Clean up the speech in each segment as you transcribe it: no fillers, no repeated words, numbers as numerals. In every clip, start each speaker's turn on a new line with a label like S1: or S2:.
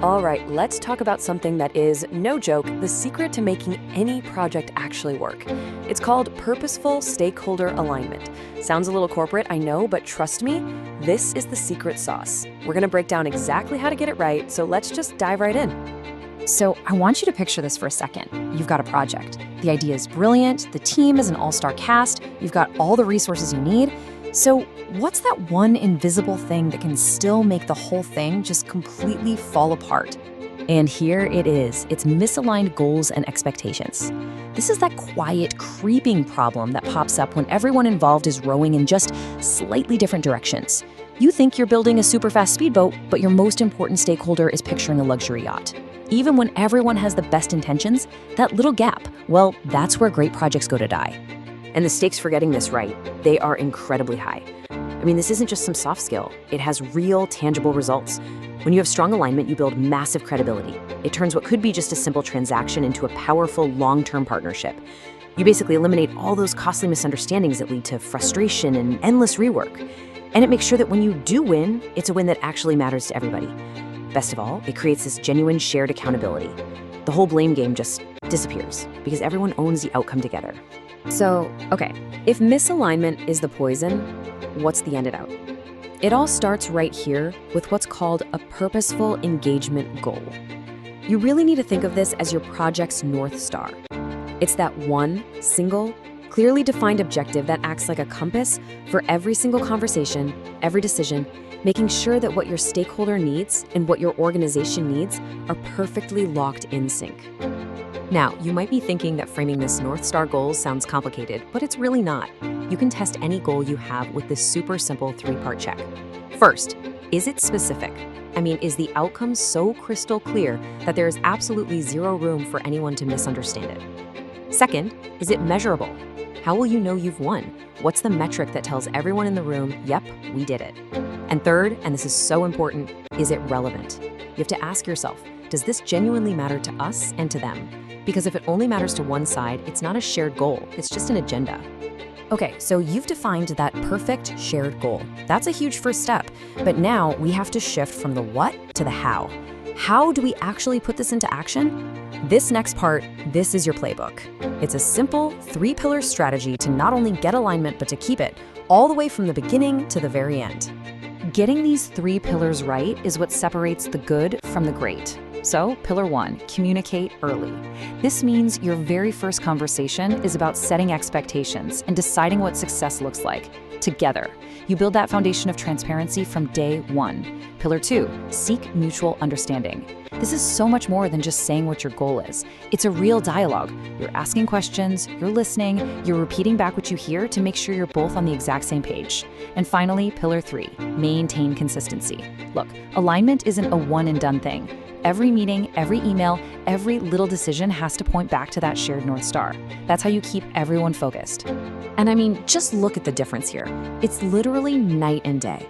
S1: All right, let's talk about something that is, no joke, the secret to making any project actually work. It's called purposeful stakeholder alignment. Sounds a little corporate, I know, but trust me, this is the secret sauce. We're going to break down exactly how to get it right, so let's just dive right in.
S2: So I want you to picture this for a second. You've got a project. The idea is brilliant, the team is an all-star cast, you've got all the resources you need. So what's that one invisible thing that can still make the whole thing just completely fall apart? And here it is. It's misaligned goals and expectations. This is that quiet, creeping problem that pops up when everyone involved is rowing in just slightly different directions. You think you're building a super fast speedboat, but your most important stakeholder is picturing a luxury yacht. Even when everyone has the best intentions, that little gap, well, that's where great projects go to die.
S1: And the stakes for getting this right, they are incredibly high. I mean, this isn't just some soft skill. It has real, tangible results. When you have strong alignment, you build massive credibility. It turns what could be just a simple transaction into a powerful, long-term partnership. You basically eliminate all those costly misunderstandings that lead to frustration and endless rework. And it makes sure that when you do win, it's a win that actually matters to everybody. Best of all, it creates this genuine shared accountability. The whole blame game just disappears because everyone owns the outcome together. So, okay, if misalignment is the poison, what's the antidote? It all starts right here with what's called a purposeful engagement goal. You really need to think of this as your project's North Star. It's that one, single, clearly defined objective that acts like a compass for every single conversation, every decision, making sure that what your stakeholder needs and what your organization needs are perfectly locked in sync. Now, you might be thinking that framing this North Star goal sounds complicated, but it's really not. You can test any goal you have with this super simple three-part check. First, is it specific? I mean, is the outcome so crystal clear that there is absolutely zero room for anyone to misunderstand it? Second, is it measurable? How will you know you've won? What's the metric that tells everyone in the room, yep, we did it? And third, and this is so important, is it relevant? You have to ask yourself, does this genuinely matter to us and to them? Because if it only matters to one side, it's not a shared goal, it's just an agenda. Okay, so you've defined that perfect shared goal. That's a huge first step, but now we have to shift from the what to the how. How do we actually put this into action? This next part, this is your playbook. It's a simple three-pillar strategy to not only get alignment, but to keep it all the way from the beginning to the very end. Getting these three pillars right is what separates the good from the great. So, pillar one, communicate early. This means your very first conversation is about setting expectations and deciding what success looks like together. You build that foundation of transparency from day one. Pillar two, seek mutual understanding. This is so much more than just saying what your goal is. It's a real dialogue. You're asking questions, you're listening, you're repeating back what you hear to make sure you're both on the exact same page. And finally, pillar three, maintain consistency. Look, alignment isn't a one and done thing. Every meeting, every email, every little decision has to point back to that shared North Star. That's how you keep everyone focused. And I mean, just look at the difference here. It's literally night and day.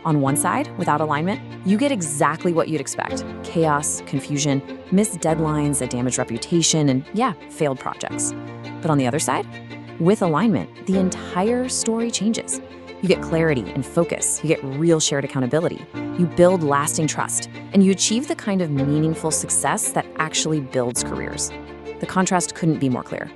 S1: On one side, without alignment, you get exactly what you'd expect. Chaos, confusion, missed deadlines, a damaged reputation, and yeah, failed projects. But on the other side, with alignment, the entire story changes. You get clarity and focus, you get real shared accountability, you build lasting trust, and you achieve the kind of meaningful success that actually builds careers. The contrast couldn't be more clear.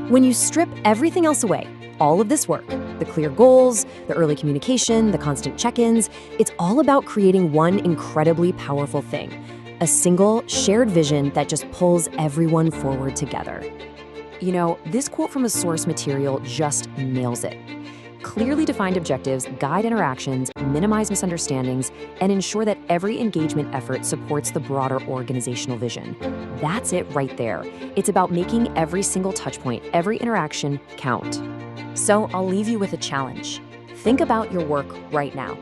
S1: When you strip everything else away, all of this work, the clear goals, the early communication, the constant check-ins, it's all about creating one incredibly powerful thing, a single shared vision that just pulls everyone forward together. You know, this quote from a source material just nails it. Clearly defined objectives guide interactions, minimize misunderstandings, and ensure that every engagement effort supports the broader organizational vision. That's it right there. It's about making every single touchpoint, every interaction count. So I'll leave you with a challenge. Think about your work right now.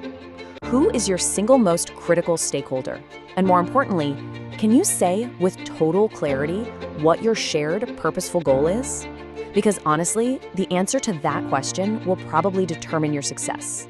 S1: Who is your single most critical stakeholder? And more importantly, can you say with total clarity what your shared purposeful goal is? Because honestly, the answer to that question will probably determine your success.